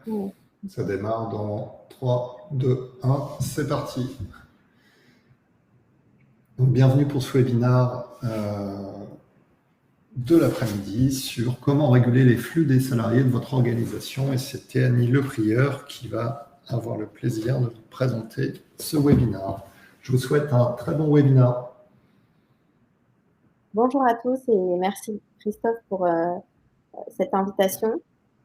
Ouais. Ça démarre dans 3, 2, 1, c'est parti. Donc, bienvenue pour ce webinaire de l'après-midi sur comment réguler les flux des salariés de votre organisation. Et c'est Théanie Leprieur qui va avoir le plaisir de vous présenter ce webinaire. Je vous souhaite un très bon webinaire. Bonjour à tous et merci Christophe pour cette invitation.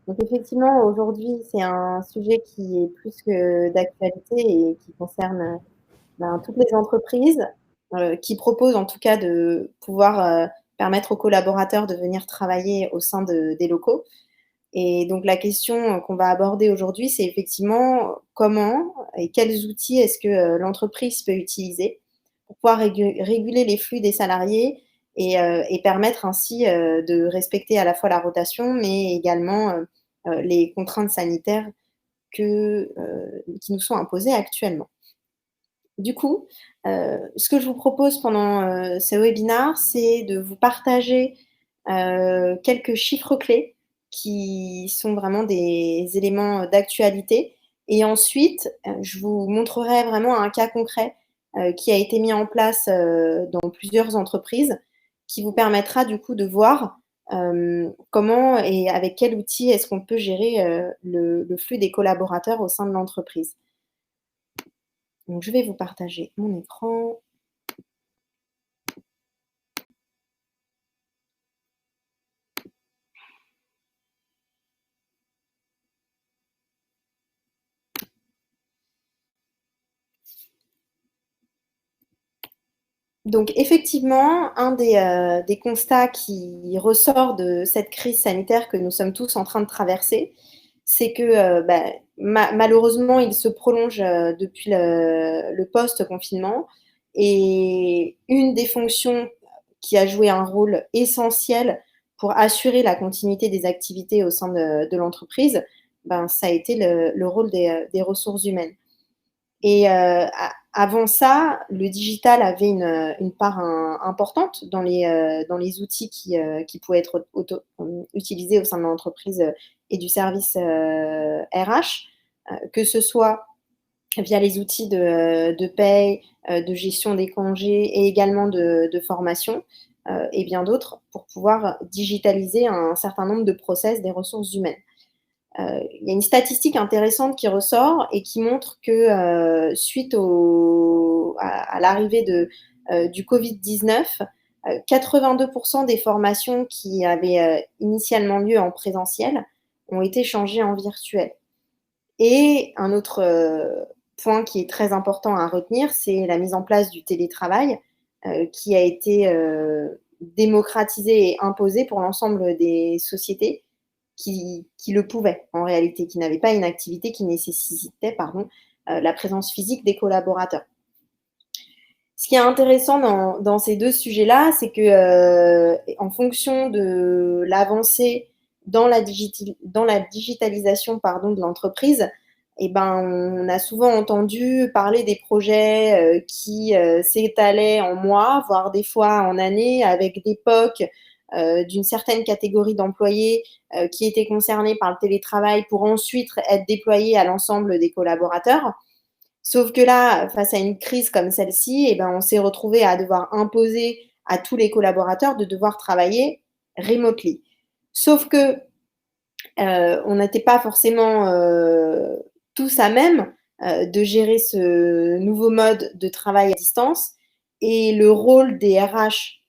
Donc effectivement, aujourd'hui, c'est un sujet qui est plus que d'actualité et qui concerne toutes les entreprises qui proposent en tout cas de pouvoir permettre aux collaborateurs de venir travailler au sein des locaux. Et donc la question qu'on va aborder aujourd'hui, c'est effectivement comment et quels outils est-ce que l'entreprise peut utiliser pour pouvoir réguler les flux des salariés et permettre ainsi de respecter à la fois la rotation, mais également les contraintes sanitaires qui nous sont imposées actuellement. Du coup, ce que je vous propose pendant ce webinaire, c'est de vous partager quelques chiffres clés qui sont vraiment des éléments d'actualité. Et ensuite, je vous montrerai vraiment un cas concret qui a été mis en place dans plusieurs entreprises, qui vous permettra du coup de voir comment et avec quel outil est-ce qu'on peut gérer le flux des collaborateurs au sein de l'entreprise. Donc, je vais vous partager mon écran. Donc effectivement, un des constats qui ressort de cette crise sanitaire que nous sommes tous en train de traverser, c'est que malheureusement, il se prolonge depuis le post-confinement. Et une des fonctions qui a joué un rôle essentiel pour assurer la continuité des activités au sein de l'entreprise, ça a été le rôle des ressources humaines. Et avant ça, le digital avait une part importante dans les outils qui pouvaient être utilisés au sein de l'entreprise et du service RH, que ce soit via les outils de paye, de gestion des congés et également de formation et bien d'autres pour pouvoir digitaliser un certain nombre de process des ressources humaines. Il y a une statistique intéressante qui ressort et qui montre que suite à l'arrivée du Covid-19, 82% des formations qui avaient initialement lieu en présentiel ont été changées en virtuel. Et un autre point qui est très important à retenir, c'est la mise en place du télétravail qui a été démocratisé et imposé pour l'ensemble des sociétés qui le pouvaient en réalité, qui n'avaient pas une activité qui nécessitait la présence physique des collaborateurs. Ce qui est intéressant dans ces deux sujets-là, c'est que en fonction de l'avancée dans la digitalisation de l'entreprise, on a souvent entendu parler des projets qui s'étalaient en mois, voire des fois en années, avec des POC d'une certaine catégorie d'employés qui étaient concernés par le télétravail pour ensuite être déployés à l'ensemble des collaborateurs. Sauf que là, face à une crise comme celle-ci, on s'est retrouvé à devoir imposer à tous les collaborateurs de devoir travailler remotely. Sauf que on n'était pas forcément tous à même de gérer ce nouveau mode de travail à distance. Et le rôle des RH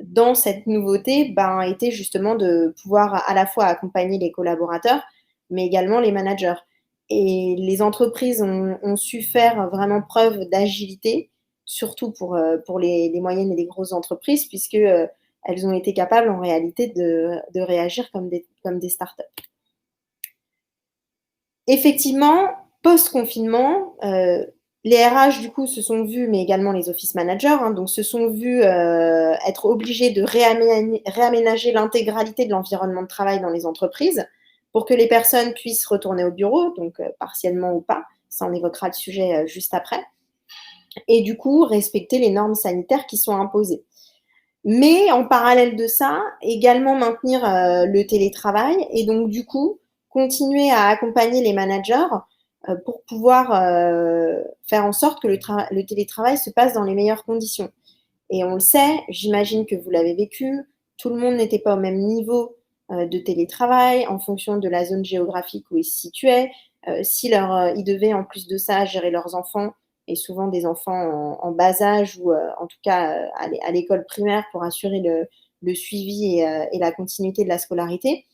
dans cette nouveauté était justement de pouvoir à la fois accompagner les collaborateurs, mais également les managers. Et les entreprises ont su faire vraiment preuve d'agilité, surtout pour les moyennes et les grosses entreprises, puisque elles ont été capables en réalité de réagir comme des startups. Effectivement, post-confinement, les RH du coup se sont vus, mais également les office managers, donc se sont vus être obligés de réaménager l'intégralité de l'environnement de travail dans les entreprises pour que les personnes puissent retourner au bureau, donc partiellement ou pas, ça on évoquera le sujet juste après, et du coup respecter les normes sanitaires qui sont imposées. Mais en parallèle de ça, également maintenir le télétravail et donc du coup continuer à accompagner les managers pour pouvoir faire en sorte que le télétravail se passe dans les meilleures conditions. Et on le sait, j'imagine que vous l'avez vécu, tout le monde n'était pas au même niveau de télétravail en fonction de la zone géographique où ils se situaient. Ils devaient en plus de ça gérer leurs enfants, et souvent des enfants en bas âge ou en tout cas à l'école primaire pour assurer le suivi et la continuité de la scolarité.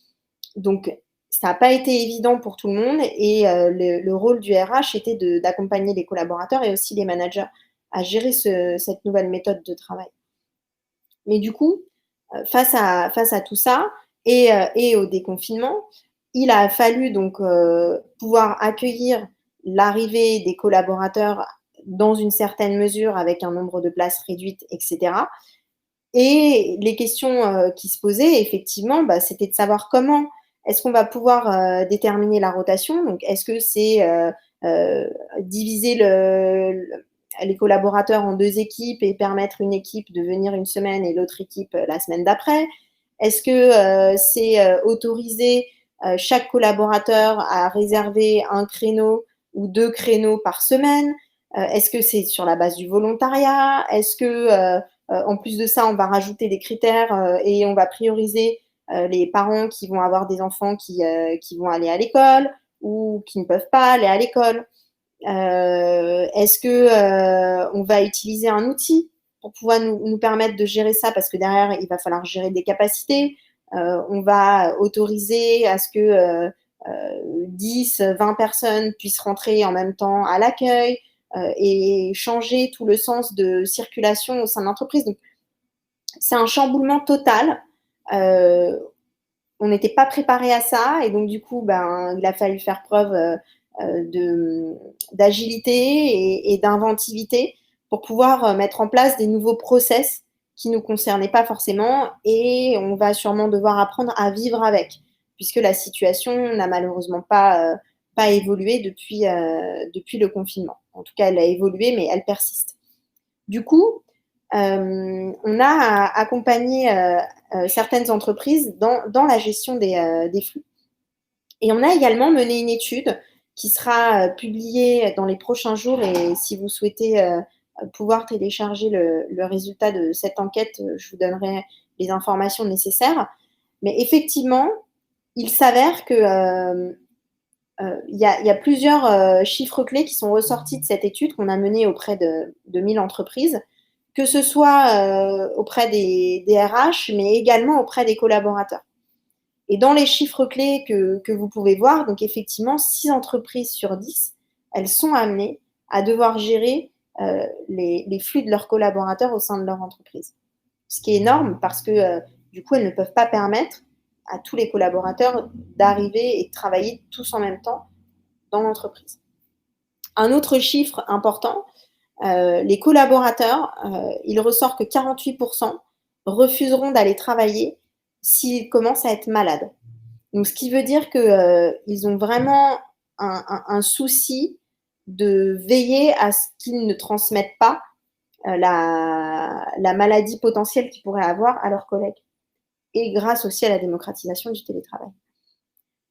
Donc, ça n'a pas été évident pour tout le monde et le rôle du RH était d'accompagner les collaborateurs et aussi les managers à gérer cette nouvelle méthode de travail. Mais du coup, face à tout ça et au déconfinement, il a fallu donc pouvoir accueillir l'arrivée des collaborateurs dans une certaine mesure avec un nombre de places réduites, etc. Et les questions qui se posaient, effectivement, c'était de savoir comment est-ce qu'on va pouvoir déterminer la rotation. Donc, est-ce que c'est diviser les collaborateurs en 2 équipes et permettre une équipe de venir une semaine et l'autre équipe la semaine d'après? Est-ce que c'est autoriser chaque collaborateur à réserver un créneau ou 2 créneaux par semaine? Est-ce que c'est sur la base du volontariat? Est-ce que en plus de ça, on va rajouter des critères et on va prioriser les parents qui vont avoir des enfants qui vont aller à l'école ou qui ne peuvent pas aller à l'école? Est-ce que on va utiliser un outil pour pouvoir nous permettre de gérer ça? Parce que derrière, il va falloir gérer des capacités. On va autoriser à ce que 10, 20 personnes puissent rentrer en même temps à l'accueil. Et changer tout le sens de circulation au sein de l'entreprise. Donc, c'est un chamboulement total. On n'était pas préparé à ça et donc du coup, il a fallu faire preuve d'agilité et d'inventivité pour pouvoir mettre en place des nouveaux process qui ne nous concernaient pas forcément et on va sûrement devoir apprendre à vivre avec puisque la situation n'a malheureusement pas évolué depuis le confinement. En tout cas, elle a évolué, mais elle persiste. Du coup, on a accompagné certaines entreprises dans la gestion des flux. Et on a également mené une étude qui sera publiée dans les prochains jours. Et si vous souhaitez pouvoir télécharger le résultat de cette enquête, je vous donnerai les informations nécessaires. Mais effectivement, il s'avère que il y a plusieurs chiffres clés qui sont ressortis de cette étude qu'on a menée auprès de 1000 entreprises, que ce soit auprès des RH, mais également auprès des collaborateurs. Et dans les chiffres clés que vous pouvez voir, donc effectivement, 6 entreprises sur 10, elles sont amenées à devoir gérer les flux de leurs collaborateurs au sein de leur entreprise. Ce qui est énorme parce que du coup, elles ne peuvent pas permettre à tous les collaborateurs d'arriver et de travailler tous en même temps dans l'entreprise. Un autre chiffre important, les collaborateurs, il ressort que 48% refuseront d'aller travailler s'ils commencent à être malades. Donc, ce qui veut dire qu'ils ont vraiment un souci de veiller à ce qu'ils ne transmettent pas la maladie potentielle qu'ils pourraient avoir à leurs collègues. Et grâce aussi à la démocratisation du télétravail.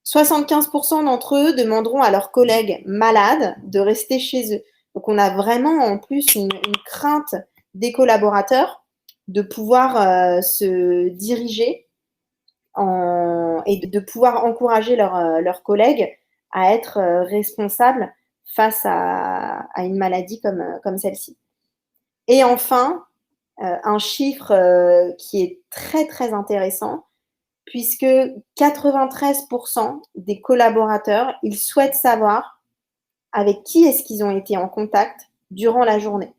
75% d'entre eux demanderont à leurs collègues malades de rester chez eux. Donc, on a vraiment en plus une crainte des collaborateurs de pouvoir se diriger et de pouvoir encourager leurs collègues à être responsables face à une maladie comme celle-ci. Et enfin, un chiffre qui est très, très intéressant, puisque 93% des collaborateurs, ils souhaitent savoir avec qui est-ce qu'ils ont été en contact durant la journée.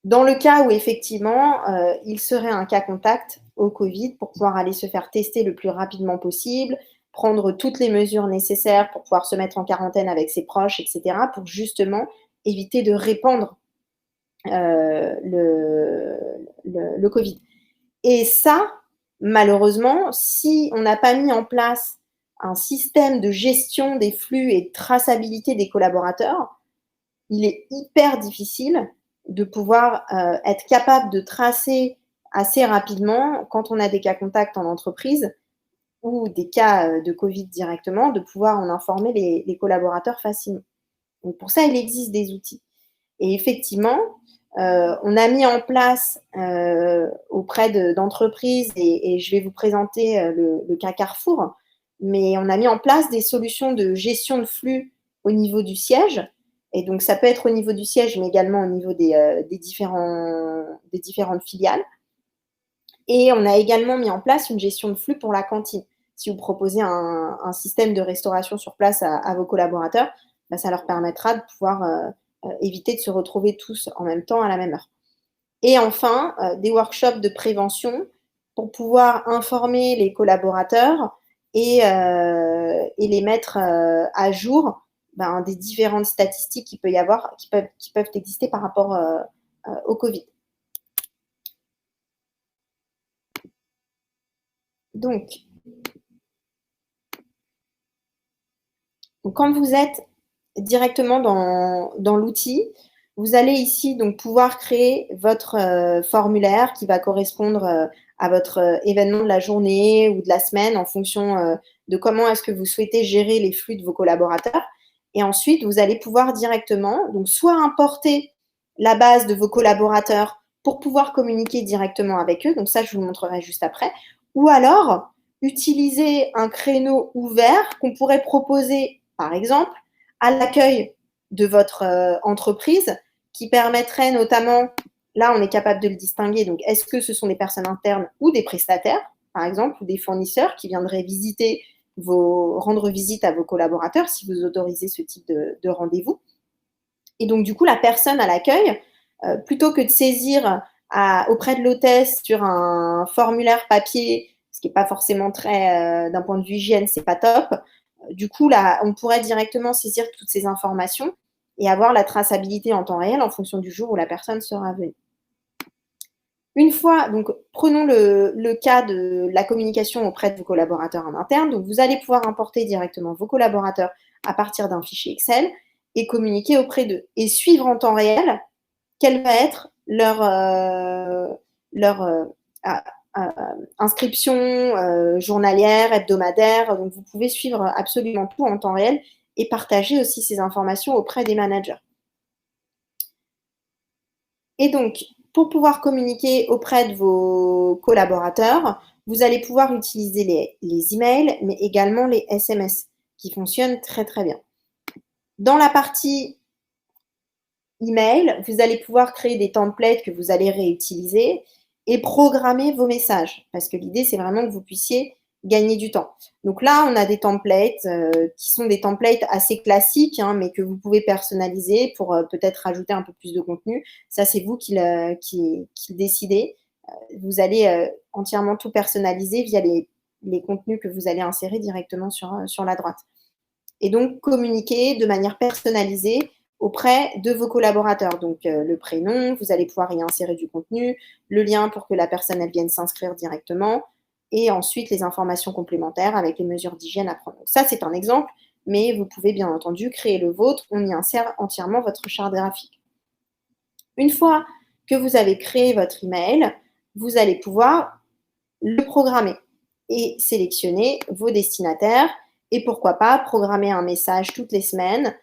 Dans le cas où effectivement, il serait un cas contact au Covid pour pouvoir aller se faire tester le plus rapidement possible, prendre toutes les mesures nécessaires pour pouvoir se mettre en quarantaine avec ses proches, etc., pour justement éviter de répandre le Covid. Et ça, malheureusement, si on n'a pas mis en place un système de gestion des flux et de traçabilité des collaborateurs, il est hyper difficile de pouvoir être capable de tracer assez rapidement, quand on a des cas contacts en entreprise, ou des cas de Covid directement, de pouvoir en informer les collaborateurs facilement. Donc pour ça, il existe des outils. Et effectivement, on a mis en place auprès d'entreprises, et je vais vous présenter le cas Carrefour, mais on a mis en place des solutions de gestion de flux au niveau du siège. Et donc, ça peut être au niveau du siège, mais également au niveau des différentes filiales. Et on a également mis en place une gestion de flux pour la cantine. Si vous proposez un système de restauration sur place à vos collaborateurs, bah, ça leur permettra de pouvoir éviter de se retrouver tous en même temps à la même heure. Et enfin, des workshops de prévention pour pouvoir informer les collaborateurs et les mettre à jour des différentes statistiques qui peuvent exister par rapport au Covid. Donc, quand vous êtes directement dans l'outil, vous allez ici donc pouvoir créer votre formulaire qui va correspondre à votre événement de la journée ou de la semaine en fonction de comment est-ce que vous souhaitez gérer les flux de vos collaborateurs. Et ensuite, vous allez pouvoir directement, donc soit importer la base de vos collaborateurs pour pouvoir communiquer directement avec eux, donc ça, je vous le montrerai juste après, ou alors utiliser un créneau ouvert qu'on pourrait proposer, par exemple, à l'accueil de votre entreprise, qui permettrait notamment, là on est capable de le distinguer, donc est-ce que ce sont des personnes internes ou des prestataires, par exemple, ou des fournisseurs qui viendraient rendre visite à vos collaborateurs si vous autorisez ce type de rendez-vous. Et donc du coup, la personne à l'accueil, plutôt que de saisir auprès de l'hôtesse sur un formulaire papier, ce qui n'est pas forcément très, d'un point de vue hygiène, c'est pas top. Du coup, là, on pourrait directement saisir toutes ces informations et avoir la traçabilité en temps réel en fonction du jour où la personne sera venue. Une fois, donc prenons le cas de la communication auprès de vos collaborateurs en interne. Donc vous allez pouvoir importer directement vos collaborateurs à partir d'un fichier Excel et communiquer auprès d'eux et suivre en temps réel quelle va être leur inscription journalière, hebdomadaire. Donc vous pouvez suivre absolument tout en temps réel et partager aussi ces informations auprès des managers. Et donc, pour pouvoir communiquer auprès de vos collaborateurs, vous allez pouvoir utiliser les emails, mais également les SMS, qui fonctionnent très très bien. Dans la partie email, vous allez pouvoir créer des templates que vous allez réutiliser et programmer vos messages, parce que l'idée, c'est vraiment que vous puissiez gagner du temps. Donc là, on a des templates qui sont des templates assez classiques, mais que vous pouvez personnaliser pour peut-être rajouter un peu plus de contenu. Ça, c'est vous qui décidez. Vous allez entièrement tout personnaliser via les contenus que vous allez insérer directement sur la droite. Et donc, communiquer de manière personnalisée auprès de vos collaborateurs. Donc, le prénom, vous allez pouvoir y insérer du contenu, le lien pour que la personne elle vienne s'inscrire directement, et ensuite les informations complémentaires avec les mesures d'hygiène à prendre. Donc, ça, c'est un exemple, mais vous pouvez bien entendu créer le vôtre. On y insère entièrement votre charte graphique. Une fois que vous avez créé votre email, vous allez pouvoir le programmer et sélectionner vos destinataires et pourquoi pas programmer un message toutes les semaines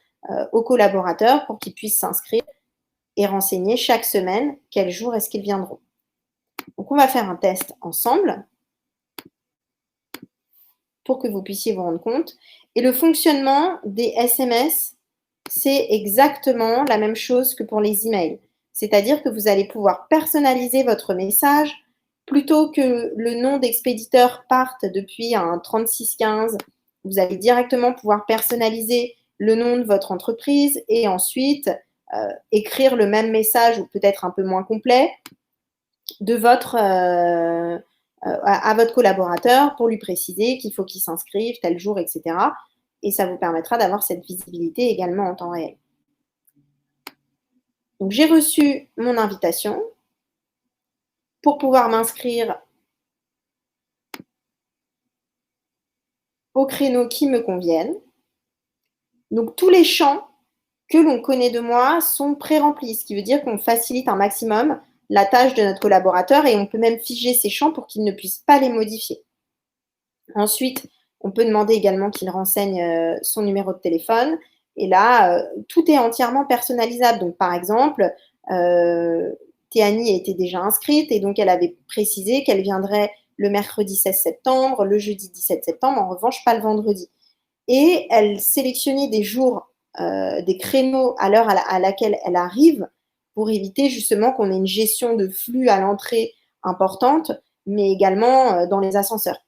aux collaborateurs pour qu'ils puissent s'inscrire et renseigner chaque semaine quel jour est-ce qu'ils viendront. Donc, on va faire un test ensemble pour que vous puissiez vous rendre compte. Et le fonctionnement des SMS, c'est exactement la même chose que pour les emails. C'est-à-dire que vous allez pouvoir personnaliser votre message plutôt que le nom d'expéditeur parte depuis un 3615. Vous allez directement pouvoir personnaliser le nom de votre entreprise et ensuite écrire le même message ou peut-être un peu moins complet de à votre collaborateur pour lui préciser qu'il faut qu'il s'inscrive tel jour, etc. Et ça vous permettra d'avoir cette visibilité également en temps réel. Donc, j'ai reçu mon invitation pour pouvoir m'inscrire aux créneaux qui me conviennent. Donc, tous les champs que l'on connaît de moi sont pré-remplis, ce qui veut dire qu'on facilite un maximum la tâche de notre collaborateur et on peut même figer ces champs pour qu'il ne puisse pas les modifier. Ensuite, on peut demander également qu'il renseigne son numéro de téléphone. Et là, tout est entièrement personnalisable. Donc, par exemple, Théanie était déjà inscrite et donc elle avait précisé qu'elle viendrait le mercredi 16 septembre, le jeudi 17 septembre, en revanche, pas le vendredi. Et elle sélectionnait des jours, des créneaux à l'heure à laquelle elle arrive pour éviter justement qu'on ait une gestion de flux à l'entrée importante, mais également dans les ascenseurs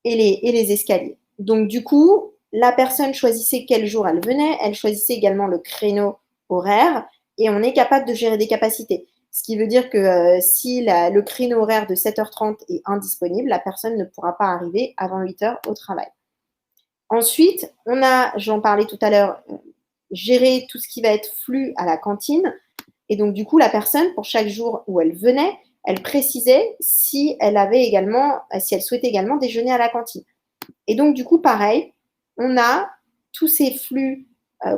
et les escaliers. Donc, du coup, la personne choisissait quel jour elle venait, elle choisissait également le créneau horaire et on est capable de gérer des capacités. Ce qui veut dire que si le créneau horaire de 7h30 est indisponible, la personne ne pourra pas arriver avant 8h au travail. Ensuite, on a, j'en parlais tout à l'heure, géré tout ce qui va être flux à la cantine. Et donc, du coup, la personne, pour chaque jour où elle venait, elle précisait si elle souhaitait également déjeuner à la cantine. Et donc, du coup, pareil, on a tous ces flux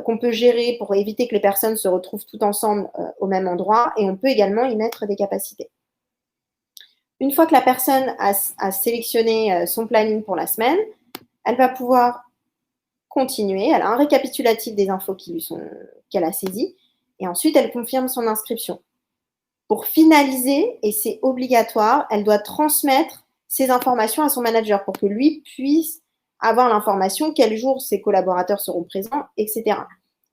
qu'on peut gérer pour éviter que les personnes se retrouvent toutes ensemble au même endroit et on peut également y mettre des capacités. Une fois que la personne a sélectionné son planning pour la semaine, elle va pouvoir continuer. Elle a un récapitulatif des infos qu'elle a saisies et ensuite elle confirme son inscription. Pour finaliser, et c'est obligatoire, elle doit transmettre ces informations à son manager pour que lui puisse avoir l'information quel jour ses collaborateurs seront présents, etc.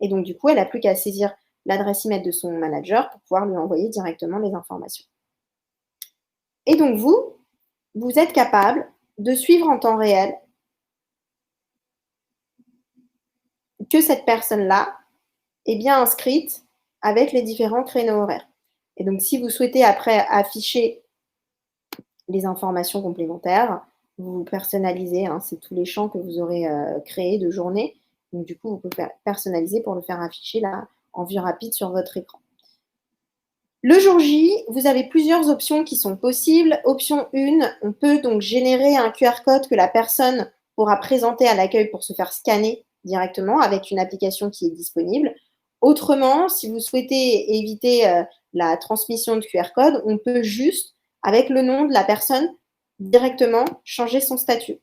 Et donc, du coup, elle n'a plus qu'à saisir l'adresse email de son manager pour pouvoir lui envoyer directement les informations. Et donc, vous êtes capable de suivre en temps réel que cette personne-là est bien inscrite avec les différents créneaux horaires. Et donc, si vous souhaitez après afficher les informations complémentaires, vous personnalisez, hein, c'est tous les champs que vous aurez créés de journée. Donc, du coup, vous pouvez personnaliser pour le faire afficher là en vue rapide sur votre écran. Le jour J, vous avez plusieurs options qui sont possibles. Option 1, on peut donc générer un QR code que la personne pourra présenter à l'accueil pour se faire scanner directement avec une application qui est disponible. Autrement, si vous souhaitez éviter la transmission de QR code, on peut juste, avec le nom de la personne, directement changer son statut.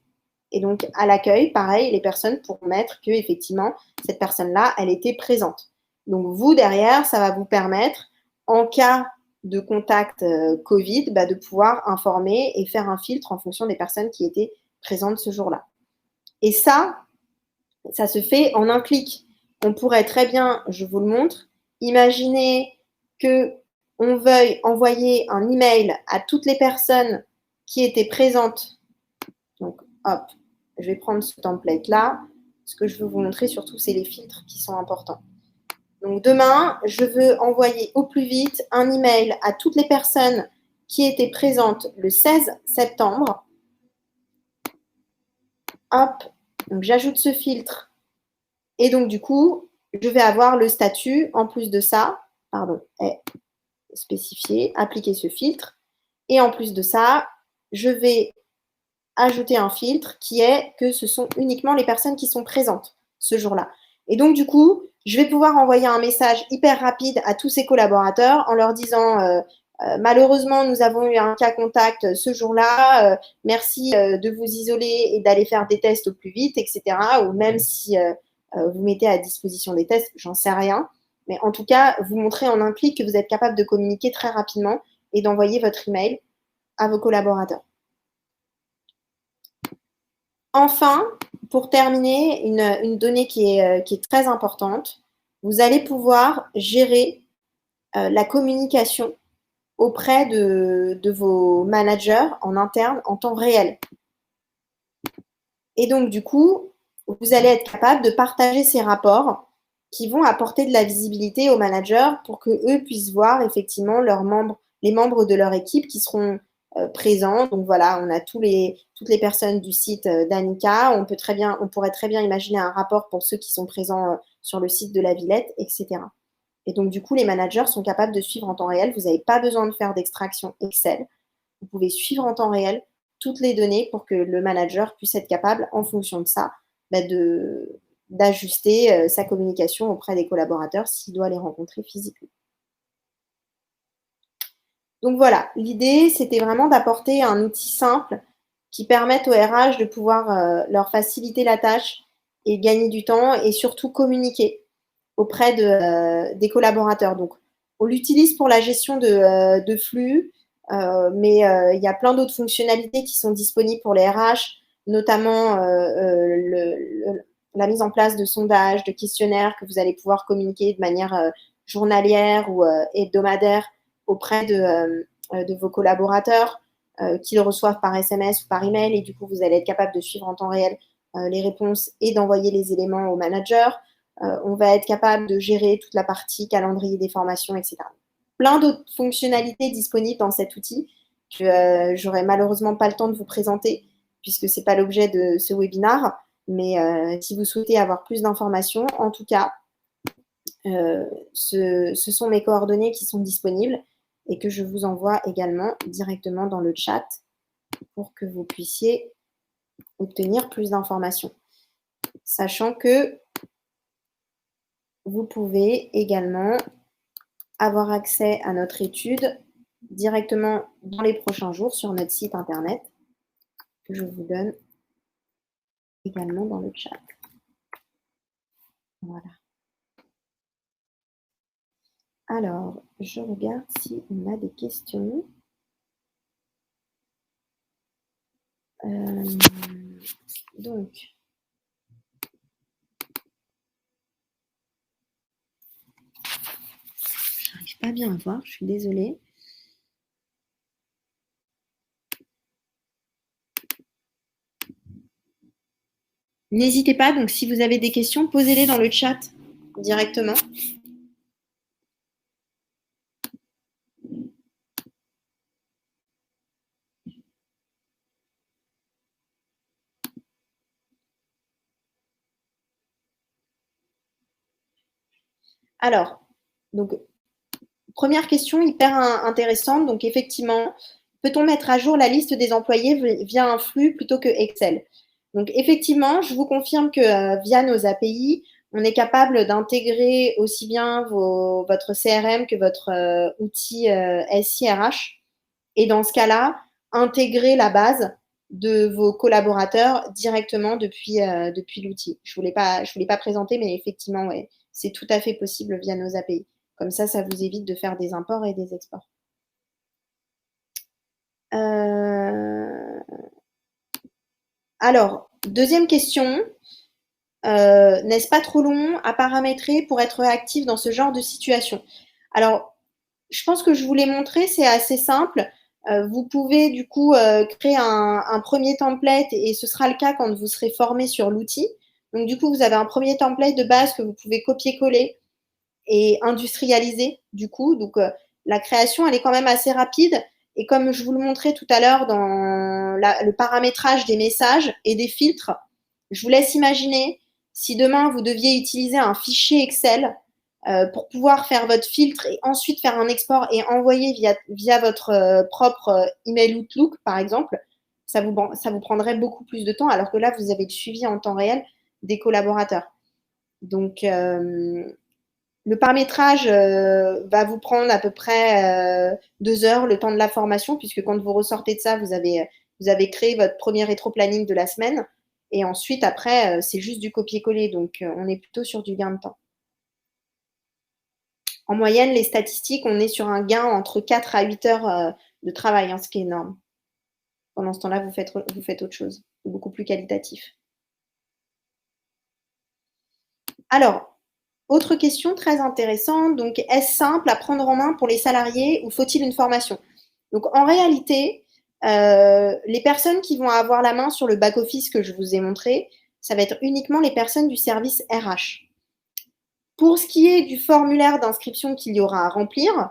Et donc, à l'accueil, pareil, les personnes pourront mettre que effectivement cette personne-là, elle était présente. Donc, vous, derrière, ça va vous permettre, en cas de contact Covid, de pouvoir informer et faire un filtre en fonction des personnes qui étaient présentes ce jour-là. Et ça se fait en un clic. On pourrait très bien, je vous le montre, imaginer qu'on veuille envoyer un email à toutes les personnes qui étaient présentes. Donc, hop, je vais prendre ce template-là. Ce que je veux vous montrer surtout, c'est les filtres qui sont importants. Donc, demain, je veux envoyer au plus vite un email à toutes les personnes qui étaient présentes le 16 septembre. Hop, donc j'ajoute ce filtre. Et donc, du coup, je vais avoir le statut, en plus de ça, est spécifié, appliquer ce filtre. Et en plus de ça, je vais ajouter un filtre qui est que ce sont uniquement les personnes qui sont présentes ce jour-là. Et donc, du coup, je vais pouvoir envoyer un message hyper rapide à tous ces collaborateurs en leur disant malheureusement, nous avons eu un cas contact ce jour-là. Merci de vous isoler et d'aller faire des tests au plus vite, etc. Ou même si vous mettez à disposition des tests, j'en sais rien. Mais en tout cas, vous montrez en un clic que vous êtes capable de communiquer très rapidement et d'envoyer votre email à vos collaborateurs. Enfin, pour terminer, une donnée qui est très importante, vous allez pouvoir gérer la communication auprès de vos managers en interne en temps réel. Et donc, du coup, vous allez être capable de partager ces rapports qui vont apporter de la visibilité aux managers pour qu'eux puissent voir effectivement les membres de leur équipe qui seront présents. Donc voilà, on a toutes les personnes du site d'Annika. On pourrait très bien imaginer un rapport pour ceux qui sont présents sur le site de la Villette, etc. Et donc, du coup, les managers sont capables de suivre en temps réel. Vous n'avez pas besoin de faire d'extraction Excel. Vous pouvez suivre en temps réel toutes les données pour que le manager puisse être capable, en fonction de ça, d'ajuster sa communication auprès des collaborateurs s'il doit les rencontrer physiquement. Donc voilà, l'idée, c'était vraiment d'apporter un outil simple qui permettent aux RH de pouvoir leur faciliter la tâche et gagner du temps et surtout communiquer auprès des collaborateurs. Donc, on l'utilise pour la gestion de flux, mais il y a plein d'autres fonctionnalités qui sont disponibles pour les RH, notamment la mise en place de sondages, de questionnaires que vous allez pouvoir communiquer de manière journalière ou hebdomadaire auprès de vos collaborateurs, qu'ils reçoivent par SMS ou par email, et du coup, vous allez être capable de suivre en temps réel les réponses et d'envoyer les éléments au manager. On va être capable de gérer toute la partie calendrier des formations, etc. Plein d'autres fonctionnalités disponibles dans cet outil que j'aurais malheureusement pas le temps de vous présenter puisque ce n'est pas l'objet de ce webinaire. Mais si vous souhaitez avoir plus d'informations, en tout cas, ce sont mes coordonnées qui sont disponibles et que je vous envoie également directement dans le chat pour que vous puissiez obtenir plus d'informations. Sachant que vous pouvez également avoir accès à notre étude directement dans les prochains jours sur notre site internet que je vous donne également dans le chat. Voilà. Alors, je regarde si on a des questions. Donc, j'arrive pas bien à voir, je suis désolée. N'hésitez pas, donc si vous avez des questions, posez-les dans le chat directement. Alors, donc, première question hyper intéressante. Donc, effectivement, peut-on mettre à jour la liste des employés via un flux plutôt que Excel? Donc, effectivement, je vous confirme que via nos API, on est capable d'intégrer aussi bien votre CRM que votre outil SIRH. Et dans ce cas-là, intégrer la base de vos collaborateurs directement depuis l'outil. Je ne voulais pas présenter, mais effectivement, ouais, c'est tout à fait possible via nos API. Comme ça vous évite de faire des imports et des exports. Alors, deuxième question. N'est-ce pas trop long à paramétrer pour être actif dans ce genre de situation? Alors, je pense que je vous l'ai montré, c'est assez simple. Vous pouvez du coup créer un premier template et ce sera le cas quand vous serez formé sur l'outil. Donc du coup, vous avez un premier template de base que vous pouvez copier-coller et industrialiser du coup. Donc la création, elle est quand même assez rapide. Et comme je vous le montrais tout à l'heure dans le paramétrage des messages et des filtres, je vous laisse imaginer si demain vous deviez utiliser un fichier Excel pour pouvoir faire votre filtre et ensuite faire un export et envoyer via votre propre email Outlook, par exemple, ça vous prendrait beaucoup plus de temps, alors que là, vous avez le suivi en temps réel des collaborateurs. Donc, le paramétrage va vous prendre à peu près 2 heures, le temps de la formation, puisque quand vous ressortez de ça, vous avez créé votre premier rétro-planning de la semaine. Et ensuite, après, c'est juste du copier-coller. Donc, on est plutôt sur du gain de temps. En moyenne, les statistiques, on est sur un gain entre 4 à 8 heures de travail, hein, ce qui est énorme. Pendant ce temps-là, vous faites autre chose, beaucoup plus qualitatif. Alors, autre question très intéressante. Donc, est-ce simple à prendre en main pour les salariés ou faut-il une formation? Donc, en réalité, les personnes qui vont avoir la main sur le back-office que je vous ai montré, ça va être uniquement les personnes du service RH. Pour ce qui est du formulaire d'inscription qu'il y aura à remplir,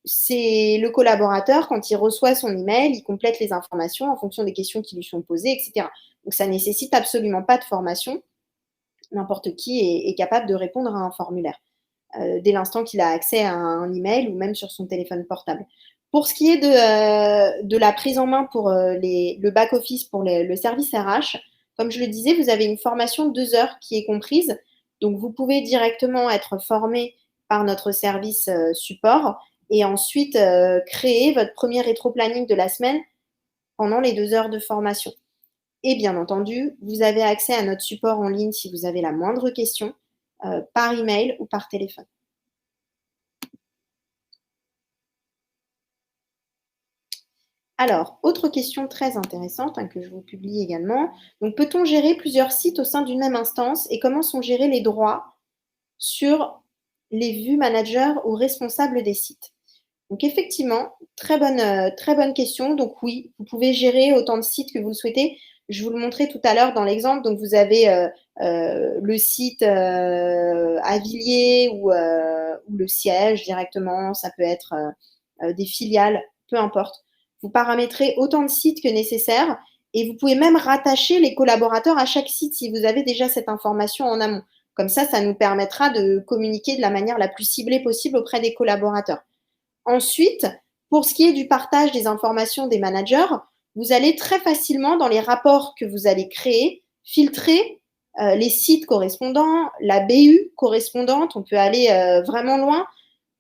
c'est le collaborateur, quand il reçoit son email, il complète les informations en fonction des questions qui lui sont posées, etc. Donc, ça ne nécessite absolument pas de formation. N'importe qui est capable de répondre à un formulaire dès l'instant qu'il a accès à un email ou même sur son téléphone portable. Pour ce qui est de la prise en main pour le back-office, pour le service RH, comme je le disais, vous avez une formation de 2 heures qui est comprise. Donc, vous pouvez directement être formé par notre service support et ensuite créer votre premier rétro-planning de la semaine pendant les 2 heures de formation. Et bien entendu, vous avez accès à notre support en ligne si vous avez la moindre question, par email ou par téléphone. Alors, autre question très intéressante que je vous publie également. Donc, peut-on gérer plusieurs sites au sein d'une même instance et comment sont gérés les droits sur les vues managers ou responsables des sites? Donc, effectivement, très bonne question. Donc, oui, vous pouvez gérer autant de sites que vous le souhaitez. Je vous le montrais tout à l'heure dans l'exemple. Donc, vous avez le site Avilliers ou le siège directement. Ça peut être des filiales, peu importe. Vous paramétrez autant de sites que nécessaire et vous pouvez même rattacher les collaborateurs à chaque site si vous avez déjà cette information en amont. Comme ça nous permettra de communiquer de la manière la plus ciblée possible auprès des collaborateurs. Ensuite, pour ce qui est du partage des informations des managers, vous allez très facilement dans les rapports que vous allez créer, filtrer les sites correspondants, la BU correspondante, on peut aller vraiment loin.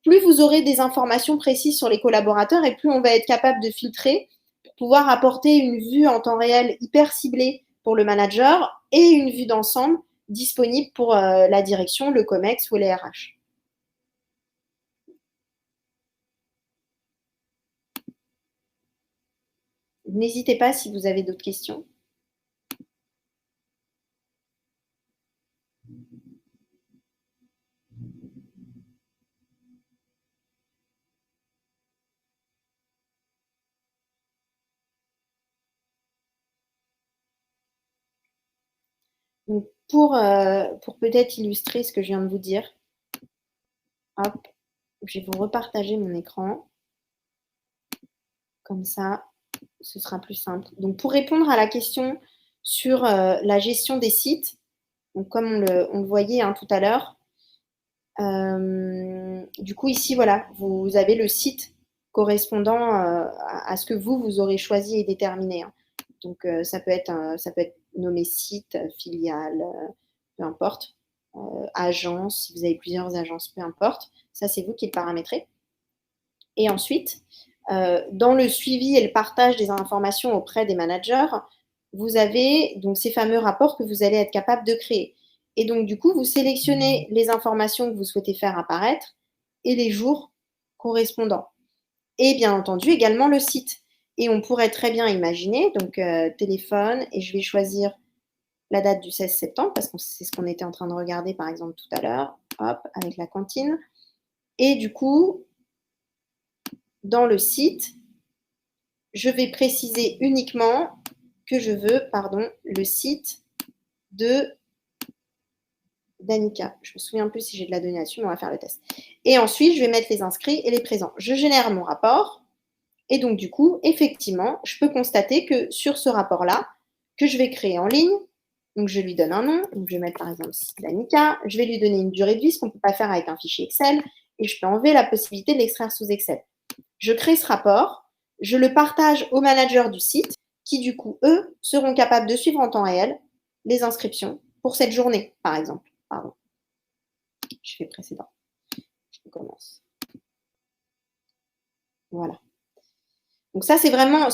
Plus vous aurez des informations précises sur les collaborateurs et plus on va être capable de filtrer pour pouvoir apporter une vue en temps réel hyper ciblée pour le manager et une vue d'ensemble disponible pour la direction, le COMEX ou les RH. N'hésitez pas si vous avez d'autres questions. Donc pour peut-être illustrer ce que je viens de vous dire, hop, je vais vous repartager mon écran. Comme ça, ce sera plus simple. Donc pour répondre à la question sur la gestion des sites, donc comme on le voyait tout à l'heure, du coup ici, voilà, vous avez le site correspondant à ce que vous aurez choisi et déterminé. Donc ça peut être nommé site, filiale, peu importe, agence, si vous avez plusieurs agences, peu importe. Ça, c'est vous qui le paramétrez. Et ensuite, dans le suivi et le partage des informations auprès des managers, vous avez donc ces fameux rapports que vous allez être capable de créer. Et donc, du coup, vous sélectionnez les informations que vous souhaitez faire apparaître et les jours correspondants. Et bien entendu, également le site. Et on pourrait très bien imaginer, donc téléphone, et je vais choisir la date du 16 septembre, parce que c'est ce qu'on était en train de regarder, par exemple, tout à l'heure, hop, avec la cantine. Et du coup, dans le site, je vais préciser uniquement que je veux, le site de Danica. Je me souviens plus si j'ai de la donnée là-dessus, mais on va faire le test. Et ensuite, je vais mettre les inscrits et les présents. Je génère mon rapport. Et donc, du coup, effectivement, je peux constater que sur ce rapport-là, que je vais créer en ligne, donc je lui donne un nom, donc je vais mettre par exemple site Danica, je vais lui donner une durée de vie, ce qu'on ne peut pas faire avec un fichier Excel, et je peux enlever la possibilité de l'extraire sous Excel. Je crée ce rapport, je le partage aux managers du site, qui du coup, eux, seront capables de suivre en temps réel les inscriptions pour cette journée, par exemple. Pardon. Je fais précédent. Je recommence. Voilà. Donc ça, ce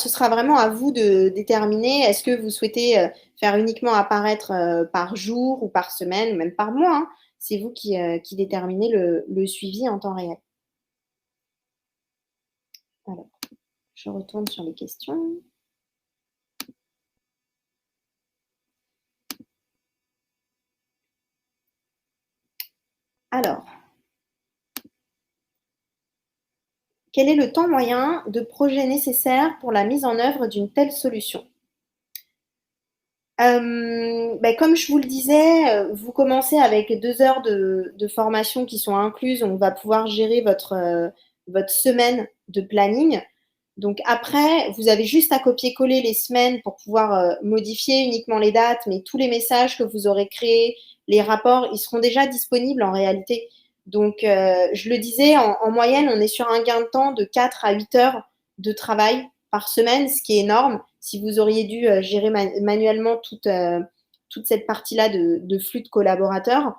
sera vraiment à vous de déterminer, est-ce que vous souhaitez faire uniquement apparaître par jour ou par semaine ou même par mois. C'est vous qui déterminez le suivi en temps réel. Alors, je retourne sur les questions. Alors, quel est le temps moyen de projet nécessaire pour la mise en œuvre d'une telle solution? Comme je vous le disais, vous commencez avec 2 heures de formation qui sont incluses. On va pouvoir gérer votre semaine de planning. Donc après, vous avez juste à copier-coller les semaines pour pouvoir modifier uniquement les dates, mais tous les messages que vous aurez créés, les rapports, ils seront déjà disponibles en réalité. Donc, je le disais, en moyenne, on est sur un gain de temps de 4 à 8 heures de travail par semaine, ce qui est énorme. Si vous auriez dû gérer manuellement toute cette partie-là de flux de collaborateurs.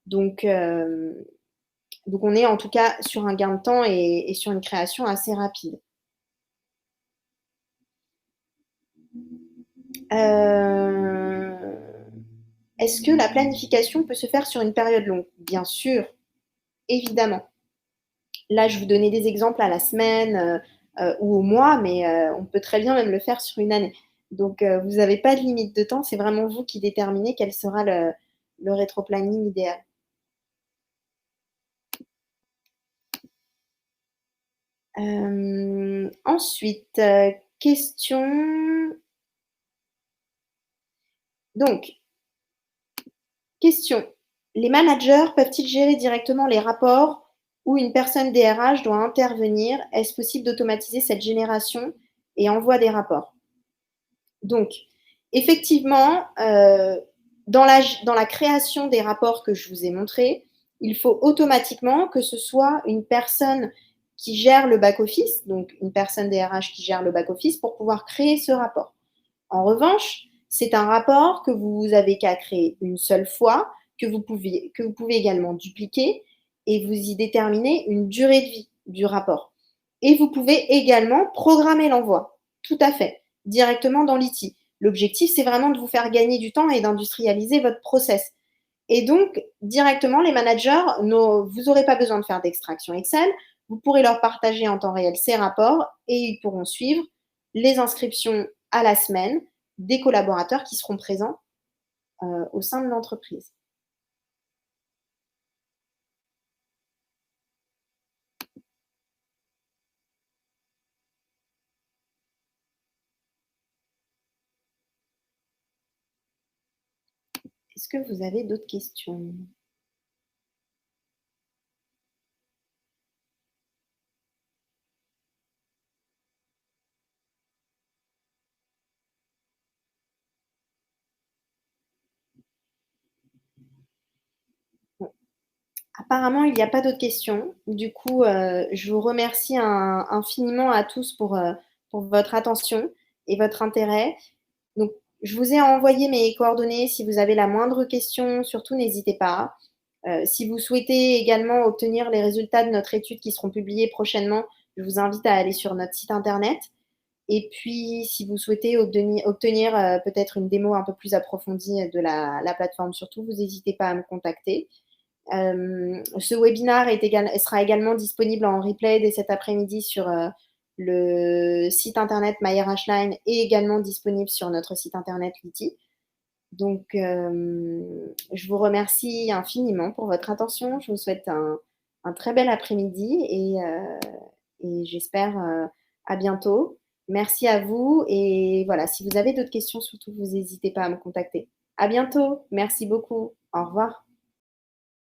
Donc, on est en tout cas sur un gain de temps et sur une création assez rapide. Est-ce que la planification peut se faire sur une période longue? Bien sûr, évidemment. Là, je vous donnais des exemples à la semaine ou au mois, mais on peut très bien même le faire sur une année. Donc, vous n'avez pas de limite de temps, c'est vraiment vous qui déterminez quel sera le rétro-planning idéal. Ensuite, question. Donc, question. Les managers peuvent-ils gérer directement les rapports où une personne DRH doit intervenir? Est-ce possible d'automatiser cette génération et envoi des rapports? Donc, effectivement, dans la création des rapports que je vous ai montrés, il faut automatiquement que ce soit une personne qui gère le back-office, donc une personne DRH qui gère le back-office pour pouvoir créer ce rapport. En revanche, c'est un rapport que vous avez qu'à créer une seule fois, que vous pouvez également dupliquer et vous y déterminez une durée de vie du rapport. Et vous pouvez également programmer l'envoi, tout à fait, directement dans l'ITI. L'objectif, c'est vraiment de vous faire gagner du temps et d'industrialiser votre process. Et donc, directement, les managers, vous n'aurez pas besoin de faire d'extraction Excel. Vous pourrez leur partager en temps réel ces rapports et ils pourront suivre les inscriptions à la semaine des collaborateurs qui seront présents au sein de l'entreprise. Est-ce que vous avez d'autres questions? Apparemment, il n'y a pas d'autres questions. Du coup, je vous remercie infiniment à tous pour votre attention et votre intérêt. Donc, je vous ai envoyé mes coordonnées. Si vous avez la moindre question, surtout n'hésitez pas. Si vous souhaitez également obtenir les résultats de notre étude qui seront publiés prochainement, je vous invite à aller sur notre site internet. Et puis, si vous souhaitez obtenir peut-être une démo un peu plus approfondie de la plateforme, surtout, vous n'hésitez pas à me contacter. Ce webinaire sera également disponible en replay dès cet après-midi sur le site internet MyRHline et également disponible sur notre site internet Liti. Donc, je vous remercie infiniment pour votre attention. Je vous souhaite un très bel après-midi et j'espère à bientôt. Merci à vous et voilà, si vous avez d'autres questions, surtout, vous n'hésitez pas à me contacter. À bientôt. Merci beaucoup. Au revoir.